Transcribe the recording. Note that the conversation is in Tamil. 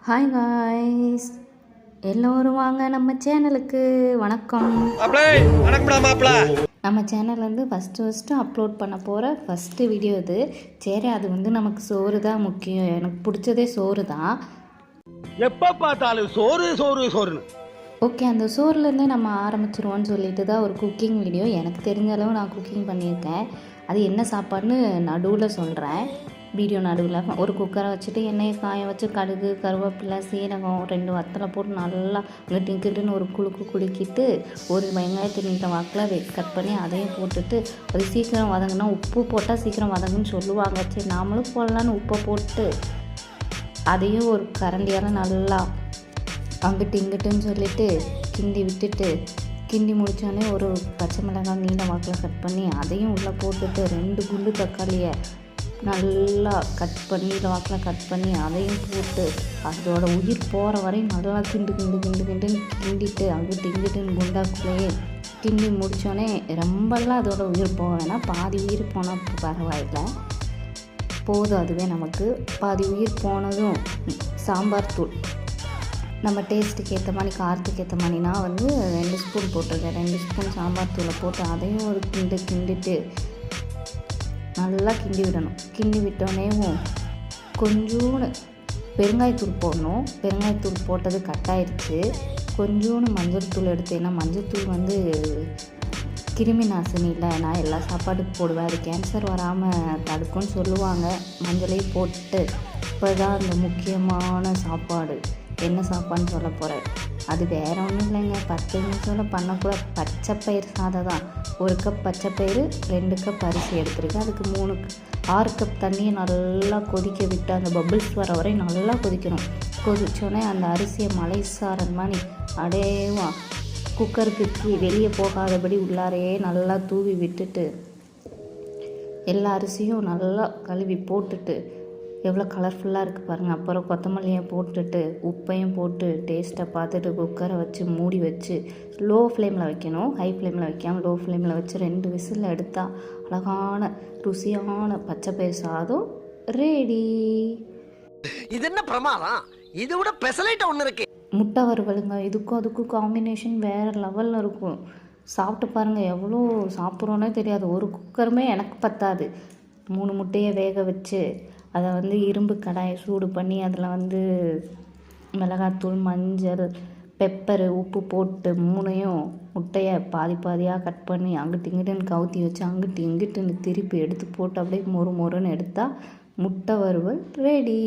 ஹாய் காய்ஸ், எல்லோரும் வாங்க நம்ம சேனலுக்கு. வணக்கம். நம்ம சேனல்லேருந்து ஃபஸ்ட்டு அப்லோட் பண்ண போகிற ஃபஸ்ட்டு வீடியோ இது. சரி, அது வந்து நமக்கு சோறு தான் முக்கியம். எனக்கு பிடிச்சதே சோறு தான். எப்போ பார்த்தாலும் சோறு சோறு சோறுன்னு. ஓகே, அந்த சோறுலேருந்தே நம்ம ஆரம்பிச்சிருவோன்னு சொல்லிட்டு தான் ஒரு குக்கிங் வீடியோ. எனக்கு தெரிஞ்ச அளவு நான் குக்கிங் பண்ணியிருக்கேன். அது என்ன சாப்பாடுன்னு நடுவில் சொல்கிறேன். வீடியோ நடுவில் ஒரு குக்கரை வச்சுட்டு எண்ணெயை காய வச்சு கடுகு, கருவேப்பிலை, சீரகம், 2 வத்தலை போட்டு நல்லா கிட்டுன்னு ஒரு குலுக்கிட்டு ஒரு வெங்காயத்தை நீட்ட வாக்கில் கட் பண்ணி அதையும் போட்டுட்டு அது சீக்கிரம் வதங்கினா உப்பு போட்டால் சீக்கிரம் வதங்குன்னு சொல்லுவாங்க. சரி, நாமளும் போடலான்னு உப்பை போட்டு அதையும் ஒரு கரண்டியால் நல்லா இங்கிட்டுன்னு சொல்லிவிட்டு கிண்டி விட்டுட்டு கிண்டி முடித்தோடனே ஒரு பச்சை மிளகாய் நீல வாக்கில் கட் பண்ணி அதையும் உள்ளே போட்டுட்டு 2 குண்டு தக்காளியை நல்லா கட் பண்ணி நீல வாக்கில் கட் பண்ணி அதையும் போட்டு அதோட உயிர் போகிற வரையும் நல்லா கிண்டுன்னு கிண்டிட்டு இங்கிட்டுன்னு குண்டாக்குள்ளேயே கிண்டி முடித்தோடனே ரொம்பலாம் அதோட உயிர் போக வேணாம். பாதி உயிர் போனால் பரவாயில்லை, போதும். அதுவே நமக்கு பாதி உயிர் போனதும் சாம்பார் தூள் நம்ம டேஸ்ட்டுக்கு ஏற்ற மாதிரி, காரத்துக்கு ஏற்ற மாதிரி நான் வந்து 2 ஸ்பூன் போட்டிருக்கேன். 2 ஸ்பூன் சாம்பார் தூளை போட்டு அதையும் ஒரு கிண்டிட்டு நல்லா கிண்டி விடணும். கிண்டி விட்டோடனேவும் கொஞ்சோண்டு பெருங்காயத்தூள் போடணும். பெருங்காயத்தூள் போட்டது கட்டாயிருச்சு. கொஞ்சோண்டு மஞ்சள் தூள் எடுத்து, ஏன்னா மஞ்சள் தூள் வந்து கிருமி நாசினி இல்லை. நான் எல்லா சாப்பாட்டுக்கு போடுவேன், அது கேன்சர் வராமல் தடுக்கும்னு சொல்லுவாங்க. மஞ்சளையும் போட்டு இப்போ தான் அந்த முக்கியமான சாப்பாடு என்ன சாப்பாடுன்னு சொல்ல போகிறேன். அது வேறு ஒன்றும் இல்லைங்க, 10 நிமிஷத்தில் பண்ணக்கூட பச்சை பயிர் சாதம் தான். 1 கப் பச்சை பயிறு, 2 கப் அரிசி எடுத்துருக்கேன். அதுக்கு 6 கப் தண்ணியை நல்லா கொதிக்க விட்டு அந்த பபிள்ஸ் வர வரையும் நல்லா கொதிக்கணும். கொதிச்சோடனே அந்த அரிசியை மலை சாரன் மாதிரி அடையவா குக்கருக்கு வெளியே போகாதபடி உள்ளாரையே நல்லா தூவி விட்டுட்டு எல்லா அரிசியும் நல்லா கழுவி போட்டுட்டு எவ்வளோ கலர்ஃபுல்லாக இருக்குது பாருங்கள். அப்புறம் கொத்தமல்லியை போட்டுட்டு உப்பையும் போட்டு டேஸ்ட்டை பார்த்துட்டு குக்கரை வச்சு மூடி வச்சு லோ ஃப்ளேமில் வைக்கணும். ஹை ஃப்ளேமில் வைக்காமல் லோ ஃப்ளேமில் வச்சு 2 விசில் எடுத்தால் அழகான ருசியான பச்சை பயிர் சாதம் ரெடி. இது என்ன பிரமாதம், இதை விட ஸ்பெஷலைட் ஒன்று இருக்கு. முட்டை வறுவலுங்க, அதுக்கும் காம்பினேஷன் வேறு லெவலில் இருக்கும். சாப்பிட்டு பாருங்கள், எவ்வளோ சாப்பிட்றோன்னே தெரியாது. ஒரு குக்கருமே எனக்கு பத்தாது. 3 முட்டையை வேக வச்சு அதை வந்து இரும்பு கடாயை சூடு பண்ணி அதில் வந்து மிளகாத்தூள், மஞ்சள், பெப்பரு, உப்பு போட்டு 3ஐயும் முட்டையை பாதியாக கட் பண்ணி இங்கிட்டுன்னு கவுத்தி வச்சு இங்கிட்டுன்னு திருப்பி எடுத்து போட்டு அப்படியே மொறுன்னு எடுத்தால் முட்டை வறுவல் ரெடி.